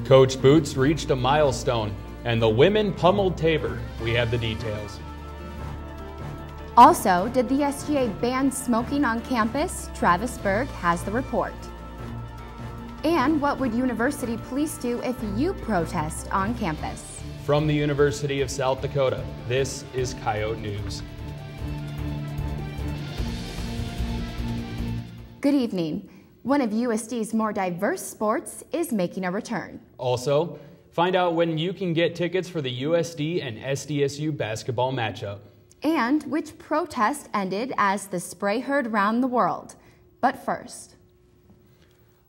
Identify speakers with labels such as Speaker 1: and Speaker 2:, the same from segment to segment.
Speaker 1: Coach Boots reached a milestone, and the women pummeled Tabor. We have the details.
Speaker 2: Also, did the SGA ban smoking on campus? Travis Berg has the report. And what would university police do if you protest on campus?
Speaker 1: From the University of South Dakota, this is Coyote News.
Speaker 2: Good evening. One of USD's more diverse sports is making a return.
Speaker 1: Also, find out when you can get tickets for the USD and SDSU basketball matchup.
Speaker 2: And which protest ended as the spray heard around the world. But first.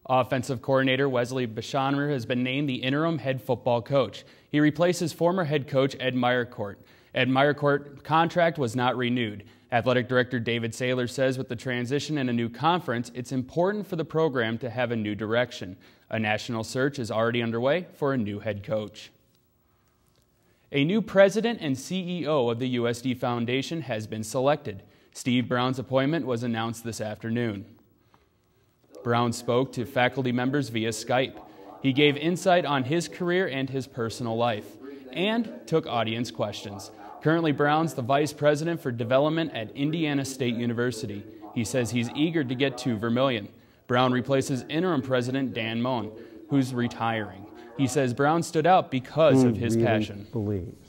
Speaker 1: Offensive coordinator Wesley Bashonmer has been named the interim head football coach. He replaces former head coach Ed Meyercourt. Ed Meyercourt's contract was not renewed. Athletic Director David Saylor says with the transition and a new conference, it's important for the program to have a new direction. A national search is already underway for a new head coach. A new president and CEO of the USD Foundation has been selected. Steve Brown's appointment was announced this afternoon. Brown spoke to faculty members via Skype. He gave insight on his career and his personal life, and took audience questions. Currently, Brown's the Vice President for Development at Indiana State University. He says he's eager to get to Vermilion. Brown replaces interim President Dan Mohn, who's retiring. He says Brown stood out because of his passion.
Speaker 3: He really believes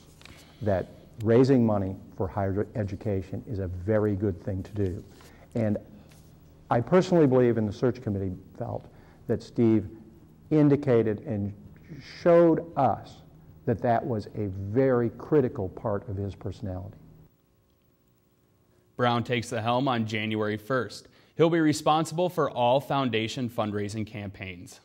Speaker 3: that raising money for higher education is a very good thing to do. And I personally believe, and the search committee felt, that Steve indicated and showed us that that was a very critical part of his personality.
Speaker 1: Brown takes the helm on January 1st. He'll be responsible for all foundation fundraising campaigns.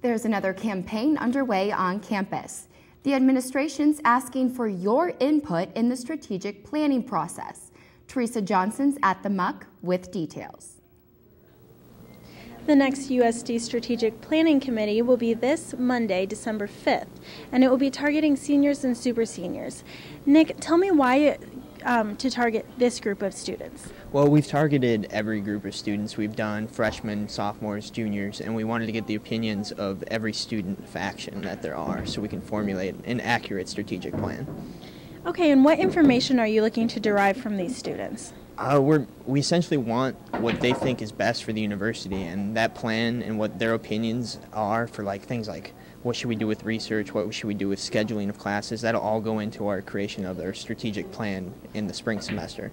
Speaker 2: There's another campaign underway on campus. The administration's asking for your input in the strategic planning process. Teresa Johnson's at the Muck with details.
Speaker 4: The next USD Strategic Planning Committee will be this Monday, December 5th, and it will be targeting seniors and super seniors. Nick, tell me why to target this group of students.
Speaker 5: Well, we've targeted every group of students. We've done freshmen, sophomores, juniors, and we wanted to get the opinions of every student faction that there are so we can formulate an accurate strategic plan.
Speaker 4: Okay, and what information are you looking to derive from these students?
Speaker 5: We essentially want what they think is best for the university, and that plan and what their opinions are for things like what should we do with research, what should we do with scheduling of classes. That'll all go into our creation of our strategic plan in the spring semester.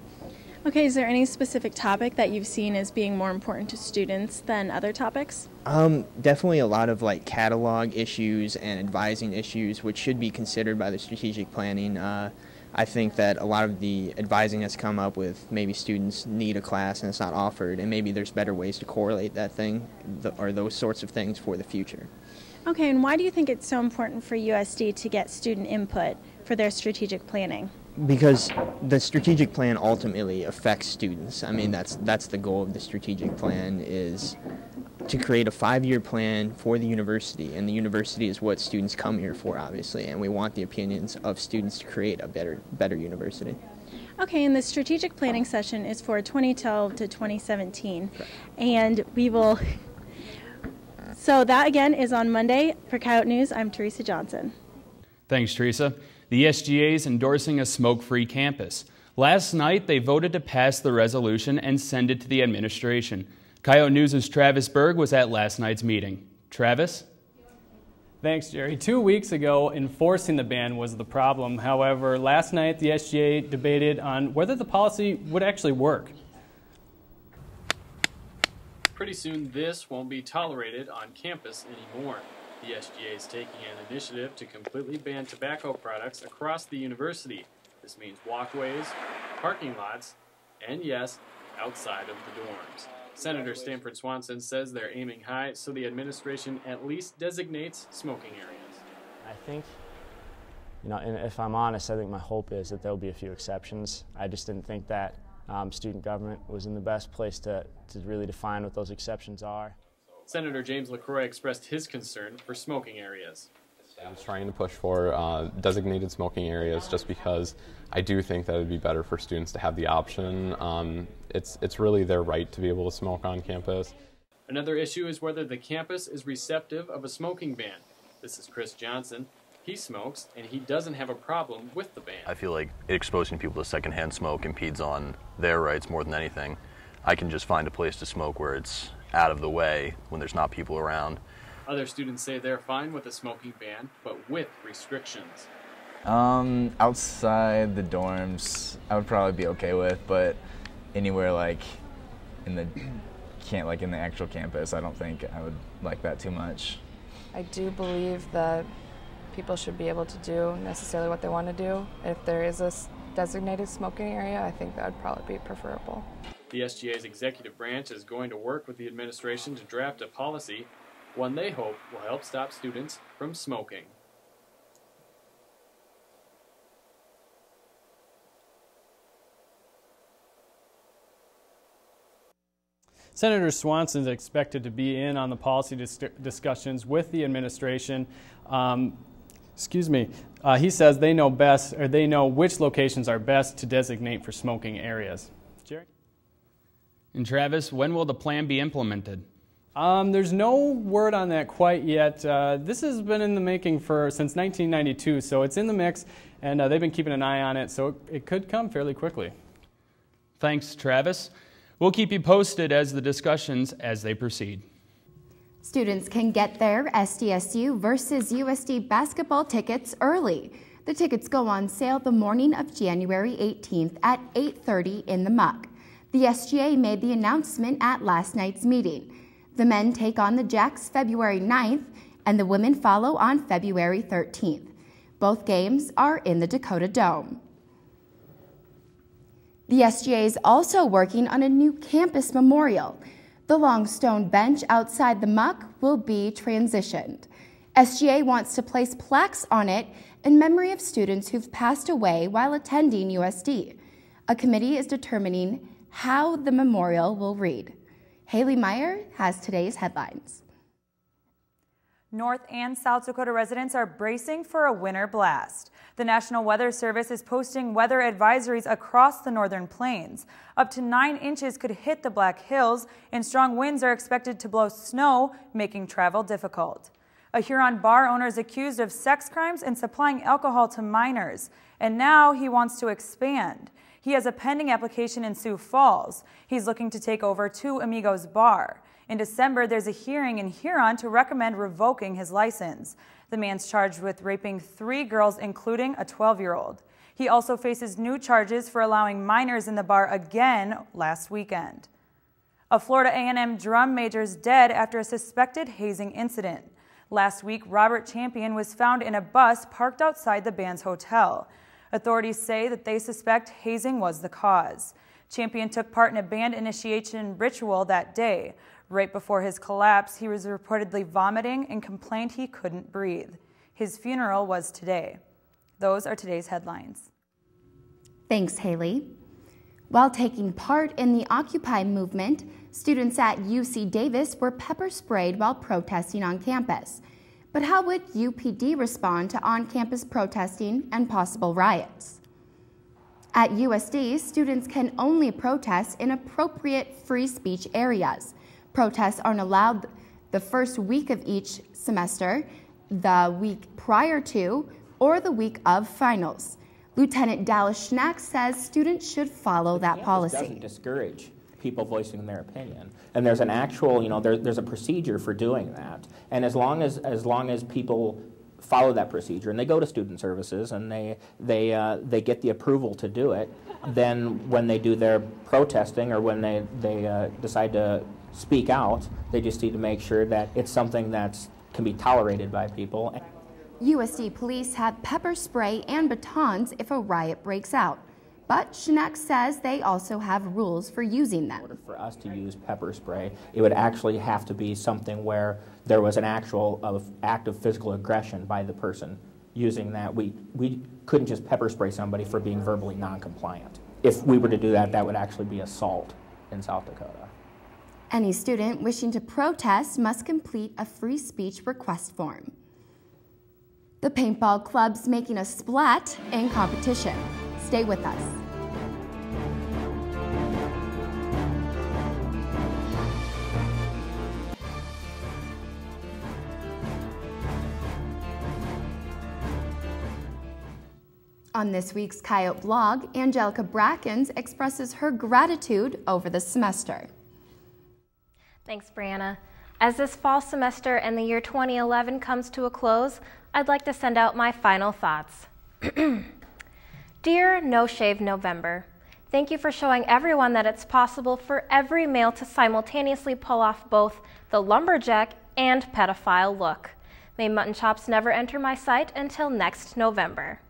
Speaker 4: Okay, is there any specific topic that you've seen as being more important to students than other topics?
Speaker 5: Definitely a lot of catalog issues and advising issues, which should be considered by the strategic planning. I think that a lot of the advising has come up with maybe students need a class and it's not offered, and maybe there's better ways to correlate that thing or those sorts of things for the future.
Speaker 4: Okay, and why do you think it's so important for USD to get student input for their strategic planning?
Speaker 5: Because the strategic plan ultimately affects students. I mean, that's the goal of the strategic plan, is to create a 5-year plan for the university, and the university is what students come here for, obviously, and we want the opinions of students to create a better university.
Speaker 4: Okay, and the strategic planning session is for 2012 to 2017, correct. And we will... So that again is on Monday. For Coyote News, I'm Teresa Johnson.
Speaker 1: Thanks, Teresa. The SGA is endorsing a smoke-free campus. Last night, they voted to pass the resolution and send it to the administration. Coyote News' Travis Berg was at last night's meeting. Travis?
Speaker 6: Thanks, Jerry. 2 weeks ago, enforcing the ban was the problem. However, last night, the SGA debated on whether the policy would actually work.
Speaker 7: Pretty soon, this won't be tolerated on campus anymore. The SGA is taking an initiative to completely ban tobacco products across the university. This means walkways, parking lots, and yes, outside of the dorms. Senator Stanford Swanson says they're aiming high, so the administration at least designates smoking areas.
Speaker 8: I think, and if I'm honest, I think my hope is that there'll be a few exceptions. I just didn't think that student government was in the best place to really define what those exceptions are.
Speaker 7: Senator James LaCroix expressed his concern for smoking areas.
Speaker 9: I'm trying to push for designated smoking areas just because I do think that it would be better for students to have the option. It's really their right to be able to smoke on campus.
Speaker 7: Another issue is whether the campus is receptive of a smoking ban. This is Chris Johnson. He smokes, and he doesn't have a problem with the ban.
Speaker 10: I feel like exposing people to secondhand smoke impedes on their rights more than anything. I can just find a place to smoke where it's out of the way when there's not people around.
Speaker 7: Other students say they're fine with a smoking ban, but with restrictions.
Speaker 11: Outside the dorms, I would probably be okay with, but anywhere like in the actual campus, I don't think I would like that too much.
Speaker 12: I do believe that people should be able to do necessarily what they want to do. If there is a designated smoking area, I think that would probably be preferable.
Speaker 7: The SGA's executive branch is going to work with the administration to draft a policy, one they hope will help stop students from smoking.
Speaker 6: Senator Swanson is expected to be in on the policy discussions with the administration. He says they know best, or they know which locations are best to designate for smoking areas. Jerry?
Speaker 1: And Travis, when will the plan be implemented?
Speaker 6: There's no word on that quite yet. This has been in the making since 1992, so it's in the mix, and they've been keeping an eye on it, so it could come fairly quickly.
Speaker 1: Thanks, Travis. We'll keep you posted as the discussions as they proceed.
Speaker 2: Students can get their SDSU versus USD basketball tickets early. The tickets go on sale the morning of January 18th at 8:30 in the Muck. The SGA made the announcement at last night's meeting. The men take on the Jacks February 9th, and the women follow on February 13th. Both games are in the Dakota Dome. The SGA is also working on a new campus memorial. The long stone bench outside the Muck will be transitioned. SGA wants to place plaques on it in memory of students who've passed away while attending USD. A committee is determining how the memorial will read. Haley Meyer has today's headlines.
Speaker 13: North and South Dakota residents are bracing for a winter blast. The National Weather Service is posting weather advisories across the northern plains. Up to 9 inches could hit the Black Hills, and strong winds are expected to blow snow, making travel difficult. A Huron bar owner is accused of sex crimes and supplying alcohol to minors, and now he wants to expand. He has a pending application in Sioux Falls. He's looking to take over Two Amigos Bar. In December, there's a hearing in Huron to recommend revoking his license. The man's charged with raping 3 girls, including a 12-year-old. He also faces new charges for allowing minors in the bar again last weekend. A Florida A&M drum major is dead after a suspected hazing incident. Last week, Robert Champion was found in a bus parked outside the band's hotel. Authorities say that they suspect hazing was the cause. Champion took part in a band initiation ritual that day. Right before his collapse, he was reportedly vomiting and complained he couldn't breathe. His funeral was today. Those are today's headlines.
Speaker 2: Thanks, Haley. While taking part in the Occupy movement, students at UC Davis were pepper sprayed while protesting on campus. But how would UPD respond to on-campus protesting and possible riots? At USD, students can only protest in appropriate free speech areas. Protests aren't allowed the first week of each semester, the week prior to, or the week of finals. Lieutenant Dallas Schnack says students should follow that policy.
Speaker 14: It doesn't discourage people voicing their opinion, and there's an actual, there's a procedure for doing that. And as long as people follow that procedure and they go to student services and they get the approval to do it, then when they do their protesting or when they decide to speak out, they just need to make sure that it's something that can be tolerated by people.
Speaker 2: USD police have pepper spray and batons if a riot breaks out. But Schnack says they also have rules for using them.
Speaker 14: In order for us to use pepper spray, it would actually have to be something where there was an actual act of physical aggression by the person using that. We couldn't just pepper spray somebody for being verbally non-compliant. If we were to do that, that would actually be assault in South Dakota.
Speaker 2: Any student wishing to protest must complete a free speech request form. The paintball club's making a splat in competition. Stay with us. On this week's Coyote blog, Angelica Brackens expresses her gratitude over the semester.
Speaker 15: Thanks, Brianna. As this fall semester and the year 2011 comes to a close, I'd like to send out my final thoughts. Dear No Shave November, thank you for showing everyone that it's possible for every male to simultaneously pull off both the lumberjack and pedophile look. May mutton chops never enter my sight until next November.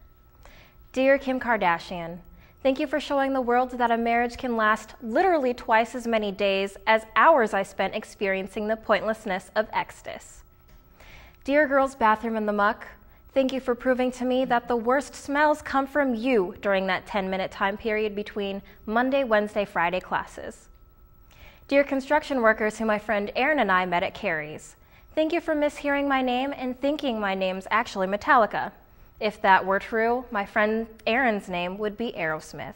Speaker 15: Dear Kim Kardashian, thank you for showing the world that a marriage can last literally twice as many days as hours I spent experiencing the pointlessness of ecstasy. Dear Girls Bathroom in the Muck, thank you for proving to me that the worst smells come from you during that 10-minute time period between Monday, Wednesday, Friday classes. Dear construction workers who my friend Erin and I met at Carrie's, thank you for mishearing my name and thinking my name's actually Metallica. If that were true, my friend Erin's name would be Aerosmith.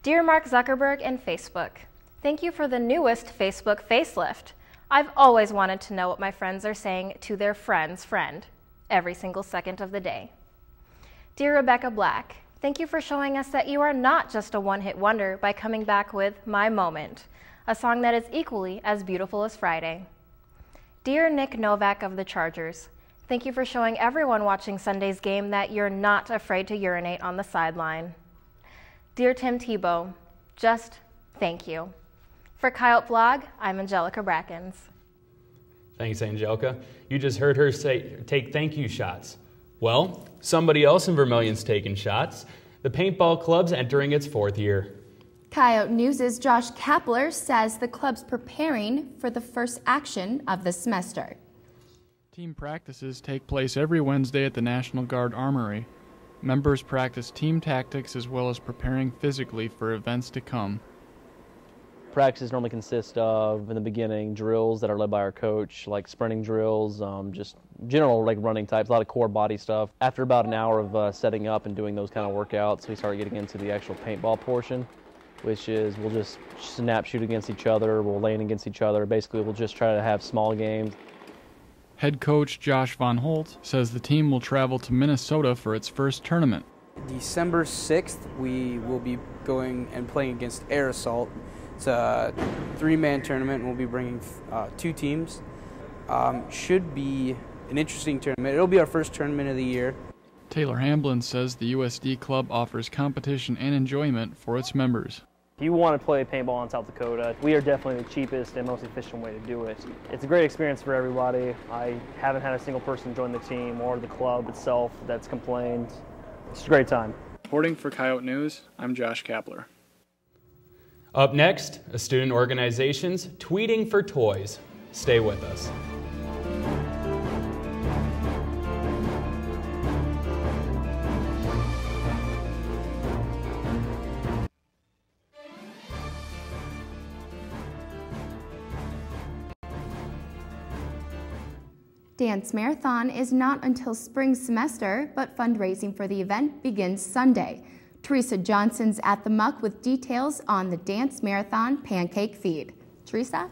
Speaker 15: Dear Mark Zuckerberg and Facebook, thank you for the newest Facebook facelift. I've always wanted to know what my friends are saying to their friend's friend every single second of the day. Dear Rebecca Black, thank you for showing us that you are not just a one-hit wonder by coming back with My Moment, a song that is equally as beautiful as Friday. Dear Nick Novak of the Chargers, thank you for showing everyone watching Sunday's game that you're not afraid to urinate on the sideline. Dear Tim Tebow, just thank you. For Coyote Blog, I'm Angelica Brackens.
Speaker 1: Thanks, Angelica. You just heard her say, take thank you shots. Well, somebody else in Vermilion's taking shots. The paintball club's entering its 4th year.
Speaker 2: Coyote News' Josh Kapler says the club's preparing for the first action of the semester.
Speaker 16: Team practices take place every Wednesday at the National Guard Armory. Members practice team tactics as well as preparing physically for events to come.
Speaker 17: Practices normally consist of, in the beginning, drills that are led by our coach, like sprinting drills, just general like running types, a lot of core body stuff. After about an hour of setting up and doing those kind of workouts, we start getting into the actual paintball portion, which is we'll just snap shoot against each other, we'll lane against each other. Basically, we'll just try to have small games.
Speaker 16: Head coach Josh Von Holt says the team will travel to Minnesota for its first tournament.
Speaker 18: December 6th, we will be going and playing against Air Assault. It's a 3-man tournament, and we'll be bringing 2 teams. Should be an interesting tournament. It'll be our first tournament of the year.
Speaker 16: Taylor Hamblin says the USD club offers competition and enjoyment for its members.
Speaker 19: If you want to play paintball in South Dakota, we are definitely the cheapest and most efficient way to do it. It's a great experience for everybody. I haven't had a single person join the team or the club itself that's complained. It's a great time.
Speaker 16: Reporting for Coyote News, I'm Josh Kapler.
Speaker 1: Up next, a student organization's Tweeting for Toys. Stay with us.
Speaker 2: Dance Marathon is not until spring semester, but fundraising for the event begins Sunday. Teresa Johnson's at the Muck with details on the Dance Marathon pancake feed. Teresa?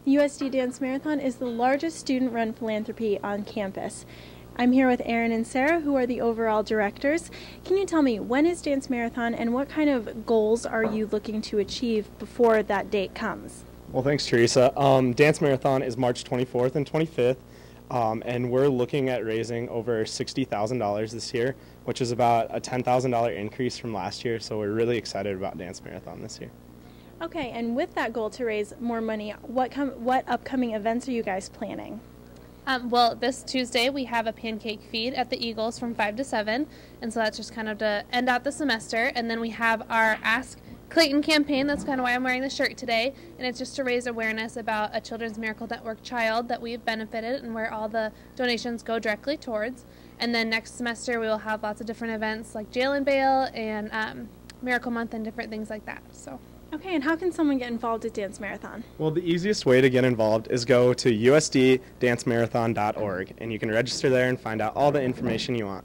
Speaker 4: The USD Dance Marathon is the largest student-run philanthropy on campus. I'm here with Aaron and Sarah, who are the overall directors. Can you tell me, when is Dance Marathon and what kind of goals are you looking to achieve before that date comes?
Speaker 20: Well, thanks, Teresa. Dance Marathon is March 24th and 25th. And we're looking at raising over $60,000 this year, which is about a $10,000 increase from last year. So we're really excited about Dance Marathon this year.
Speaker 4: Okay, and with that goal to raise more money, what upcoming events are you guys planning?
Speaker 21: Well, this Tuesday we have a pancake feed at the Eagles from 5 to 7, and so that's just kind of to end out the semester. And then we have our Ask Clayton campaign. That's kind of why I'm wearing the shirt today, and it's just to raise awareness about a Children's Miracle Network child that we've benefited and where all the donations go directly towards. And then next semester we will have lots of different events like Jail and Bail and Miracle Month and different things like that. So.
Speaker 4: Okay, and how can someone get involved at Dance Marathon?
Speaker 20: Well, the easiest way to get involved is go to usddancemarathon.org, and you can register there and find out all the information you want.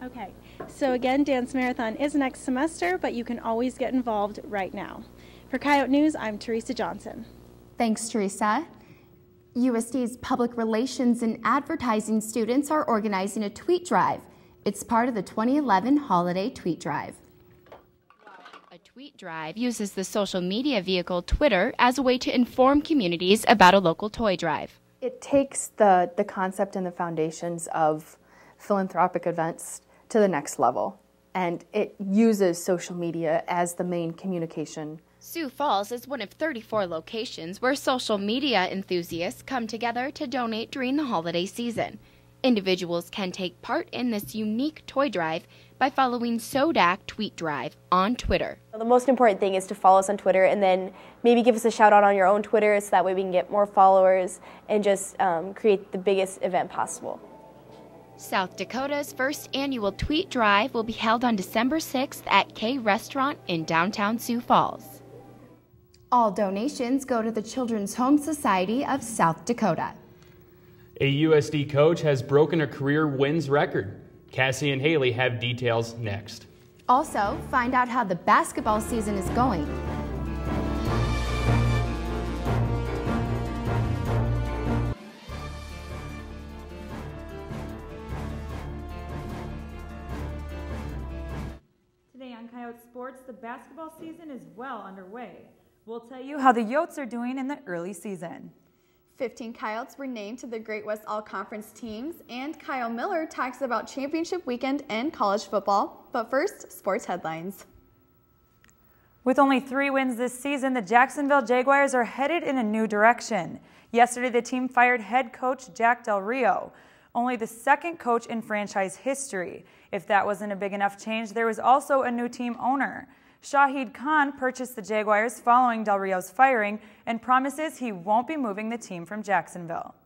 Speaker 4: Okay, so again, Dance Marathon is next semester, but you can always get involved right now. For Coyote News, I'm Teresa Johnson.
Speaker 2: Thanks, Teresa. USD's public relations and advertising students are organizing a tweet drive. It's part of the 2011 Holiday Tweet Drive. A tweet drive uses the social media vehicle Twitter as a way to inform communities about a local toy drive.
Speaker 3: It takes the concept and the foundations of philanthropic events to the next level, and it uses social media as the main communication.
Speaker 2: Sioux Falls is one of 34 locations where social media enthusiasts come together to donate during the holiday season. Individuals can take part in this unique toy drive by following SODAC Tweet Drive on Twitter.
Speaker 22: The most important thing is to follow us on Twitter and then maybe give us a shout out on your own Twitter so that way we can get more followers and just create the biggest event possible.
Speaker 2: South Dakota's first annual Tweet Drive will be held on December 6th at K Restaurant in downtown Sioux Falls. All donations go to the Children's Home Society of South Dakota.
Speaker 1: A USD coach has broken a career wins record. Cassie and Haley have details next.
Speaker 2: Also, find out how the basketball season is going.
Speaker 13: Today on Coyote Sports, the basketball season is well underway. We'll tell you how the Yotes are doing in the early season.
Speaker 23: 15 Coyotes were named to the Great West All-Conference teams, and Kyle Miller talks about championship weekend and college football. But first, sports headlines.
Speaker 13: With only 3 wins this season, the Jacksonville Jaguars are headed in a new direction. Yesterday, the team fired head coach Jack Del Rio, only the second coach in franchise history. If that wasn't a big enough change, there was also a new team owner. Shahid Khan purchased the Jaguars following Del Rio's firing and promises he won't be moving the team from Jacksonville.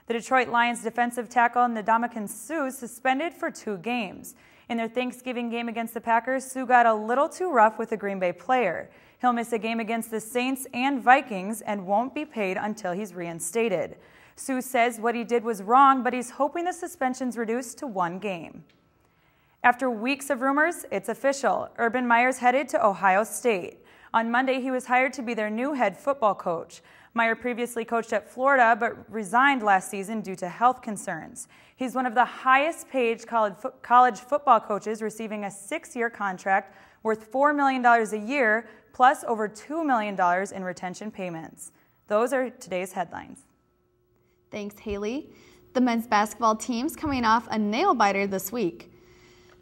Speaker 13: The Detroit Lions defensive tackle Ndamukong Suh suspended for 2 games. In their Thanksgiving game against the Packers, Suh got a little too rough with a Green Bay player. He'll miss a game against the Saints and Vikings and won't be paid until he's reinstated. Suh says what he did was wrong, but he's hoping the suspension's reduced to 1 game. After weeks of rumors, it's official. Urban Meyer's headed to Ohio State. On Monday, he was hired to be their new head football coach. Meyer previously coached at Florida, but resigned last season due to health concerns. He's one of the highest-paid college football coaches, receiving a 6-year contract worth $4 million a year, plus over $2 million in retention payments. Those are today's headlines.
Speaker 23: Thanks, Haley. The men's basketball team's coming off a nail-biter this week.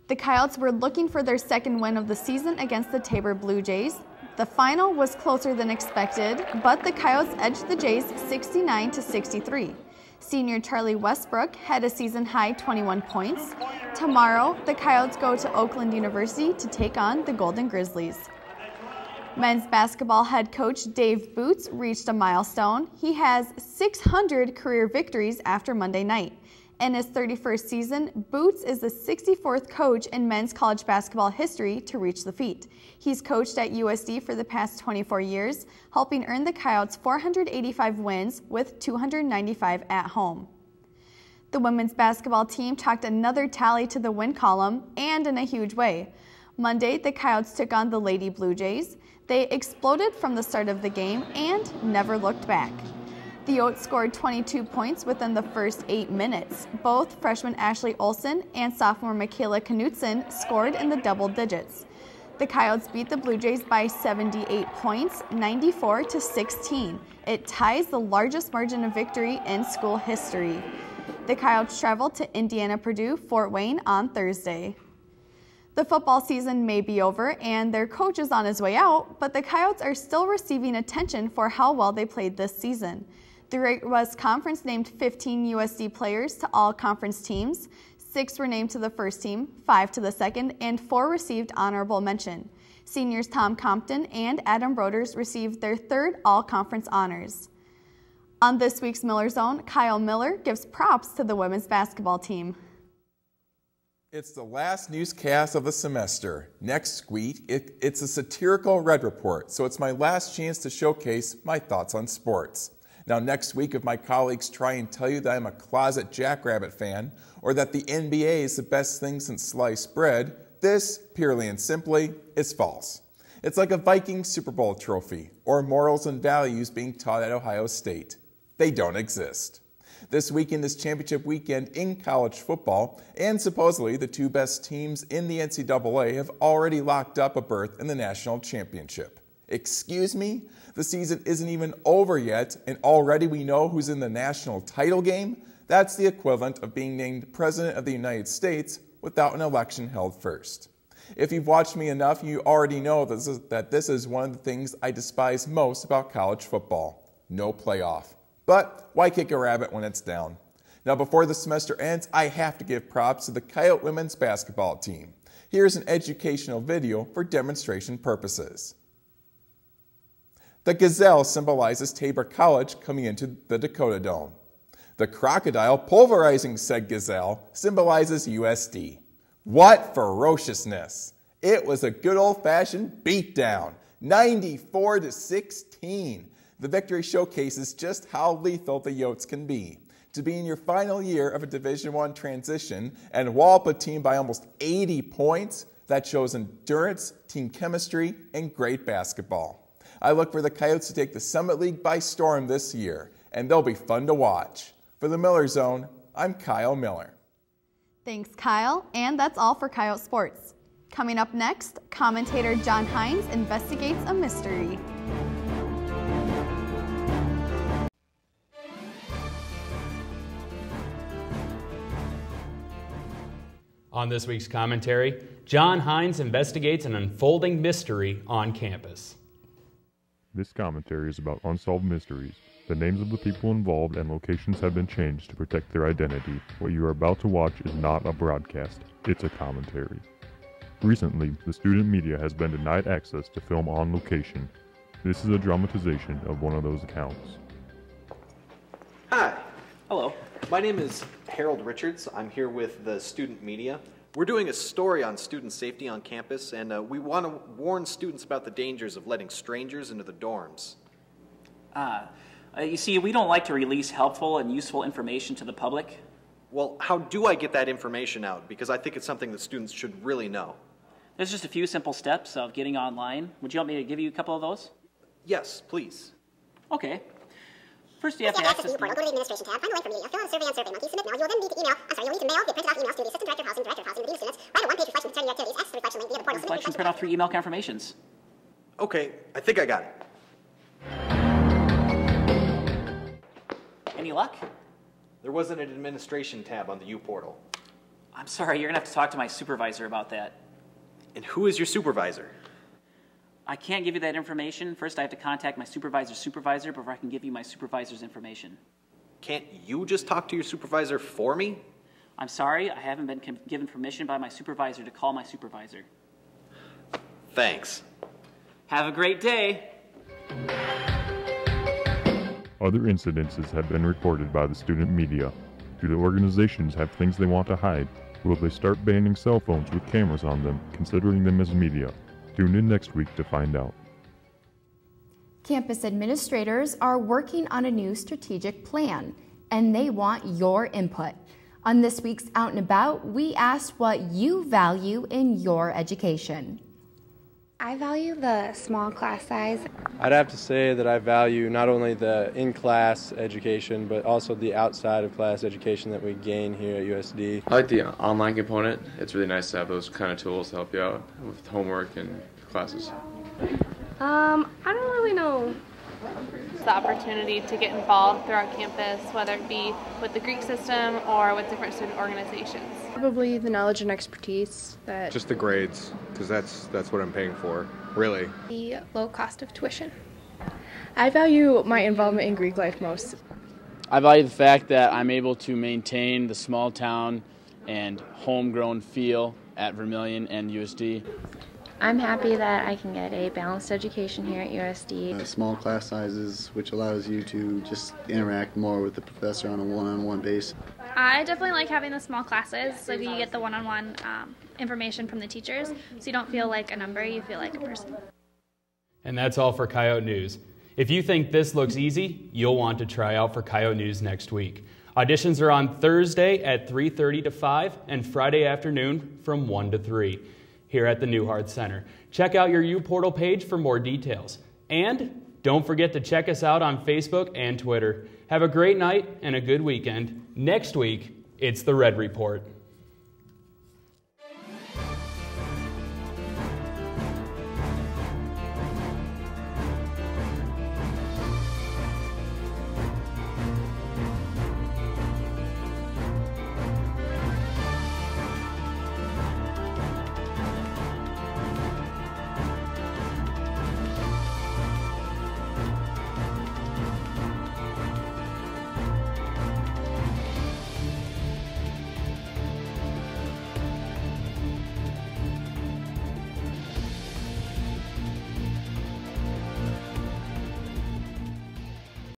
Speaker 23: The Coyotes were looking for their second win of the season against the Tabor Blue Jays. The final was closer than expected, but the Coyotes edged the Jays 69-63. Senior Charlie Westbrook had a season-high 21 points. Tomorrow, the Coyotes go to Oakland University to take on the Golden Grizzlies. Men's basketball head coach Dave Boots reached a milestone. He has 600 career victories after Monday night. In his 31st season, Boots is the 64th coach in men's college basketball history to reach the feat. He's coached at USD for the past 24 years, helping earn the Coyotes 485 wins with 295 at home. The women's basketball team chalked another tally to the win column, and in a huge way. Monday, the Coyotes took on the Lady Blue Jays. They exploded from the start of the game and never looked back. The Yotes scored 22 points within the first 8 minutes. Both freshman Ashley Olsen and sophomore Michaela Knutson scored in the double digits. The Coyotes beat the Blue Jays by 78 points, 94-16. It ties the largest margin of victory in school history. The Coyotes travel to Indiana-Purdue Fort Wayne on Thursday. The football season may be over and their coach is on his way out, but the Coyotes are still receiving attention for how well they played this season. The Great West Conference named 15 USD players to all conference teams. 6 were named to the first team, 5 to the second, and 4 received honorable mention. Seniors Tom Compton and Adam Broders received their 3rd all-conference honors. On this week's Miller Zone, Kyle Miller gives props to the women's basketball team.
Speaker 24: It's the last newscast of the semester. Next week, it's a satirical Red Report, so it's my last chance to showcase my thoughts on sports. Now, next week, if my colleagues try and tell you that I'm a closet Jackrabbit fan or that the NBA is the best thing since sliced bread, this, purely and simply, is false. It's like a Viking Super Bowl trophy or morals and values being taught at Ohio State. They don't exist. This weekend is championship weekend in college football, and supposedly the two best teams in the NCAA have already locked up a berth in the national championship. Excuse me? The season isn't even over yet, and already we know who's in the national title game? That's the equivalent of being named President of the United States without an election held first. If you've watched me enough, you already know that this is one of the things I despise most about college football. No playoff. But why kick a rabbit when it's down? Now, before the semester ends, I have to give props to the Coyote women's basketball team. Here's an educational video for demonstration purposes. The gazelle symbolizes Tabor College coming into the Dakota Dome. The crocodile pulverizing said gazelle symbolizes USD. What ferociousness! It was a good old-fashioned beatdown, 94-16. The victory showcases just how lethal the Yotes can be. To be in your final year of a Division I transition and wallop a team by almost 80 points, that shows endurance, team chemistry, and great basketball. I look for the Coyotes to take the Summit League by storm this year, and they'll be fun to watch. For the Miller Zone, I'm Kyle Miller.
Speaker 23: Thanks, Kyle. And that's all for Coyote Sports. Coming up next, commentator John Hines investigates a mystery.
Speaker 1: On this week's commentary, John Hines investigates an unfolding mystery on campus.
Speaker 5: This commentary is about unsolved mysteries. The names of the people involved and locations have been changed to protect their identity. What you are about to watch is not a broadcast, it's a commentary. Recently, the student media has been denied access to film on location. This is a dramatization of one of those accounts.
Speaker 8: Hi. Hello. My name is Harold Richards. I'm here with the student media. We're doing a story on student safety on campus, and we want to warn students about the dangers of letting strangers into the dorms.
Speaker 9: You see, we don't like to release helpful and useful information to the public.
Speaker 8: Well, how do I get that information out? Because I think it's something that students should really know.
Speaker 9: There's just a few simple steps of getting online. Would you want me to give you a couple of those?
Speaker 8: Yes, please.
Speaker 9: Okay. First, you have to access the
Speaker 10: portal. Go to the administration tab. Find the link for media. Fill out a survey on SurveyMonkey. Submit mail. You will then need to email. You'll need to mail the printed off emails to the assistant director of housing, director of housing, redeem students. Write a one-page reflection concerning your activities. Access the reflection link via the portal.
Speaker 9: reflection, print off 3 email confirmations.
Speaker 8: Okay, I think I got it.
Speaker 9: Any luck?
Speaker 8: There wasn't an administration tab on the U portal.
Speaker 9: I'm sorry, you're going to have to talk to my supervisor about that.
Speaker 8: And who is your supervisor?
Speaker 9: I can't give you that information. First, I have to contact my supervisor's supervisor before I can give you my supervisor's information.
Speaker 8: Can't you just talk to your supervisor for me?
Speaker 9: I'm sorry, I haven't been given permission by my supervisor to call my supervisor.
Speaker 8: Thanks.
Speaker 9: Have a great day.
Speaker 5: Other incidences have been reported by the student media. Do the organizations have things they want to hide? Will they start banning cell phones with cameras on them, considering them as media? Tune in next week to find out.
Speaker 2: Campus administrators are working on a new strategic plan, and they want your input. On this week's Out and About, we asked what you value in your education.
Speaker 25: I value the small class size.
Speaker 20: I'd have to say that I value not only the in-class education, but also the outside of class education that we gain here at USD.
Speaker 26: I like the online component. It's really nice to have those kind of tools to help you out with homework and classes.
Speaker 25: I don't really know.
Speaker 21: The opportunity to get involved throughout campus, whether it be with the Greek system or with different student organizations.
Speaker 25: Probably the knowledge and expertise that.
Speaker 27: Just the grades, because that's what I'm paying for, really.
Speaker 25: The low cost of tuition. I value my involvement in Greek life most.
Speaker 28: I value the fact that I'm able to maintain the small town and homegrown feel at Vermilion and USD.
Speaker 25: I'm happy that I can get a balanced education here at USD.
Speaker 29: Small class sizes, which allows you to just interact more with the professor on a one-on-one basis.
Speaker 30: I definitely like having the small classes, so you get the one-on-one information from the teachers, so you don't feel like a number, you feel like a person.
Speaker 1: And that's all for Coyote News. If you think this looks easy, you'll want to try out for Coyote News next week. Auditions are on Thursday at 3:30 to 5 and Friday afternoon from 1 to 3. Here at the Newhart Center. Check out your U-Portal page for more details. And Don't forget to check us out on Facebook and Twitter. Have a great night and a good weekend. Next week, it's the Red Report.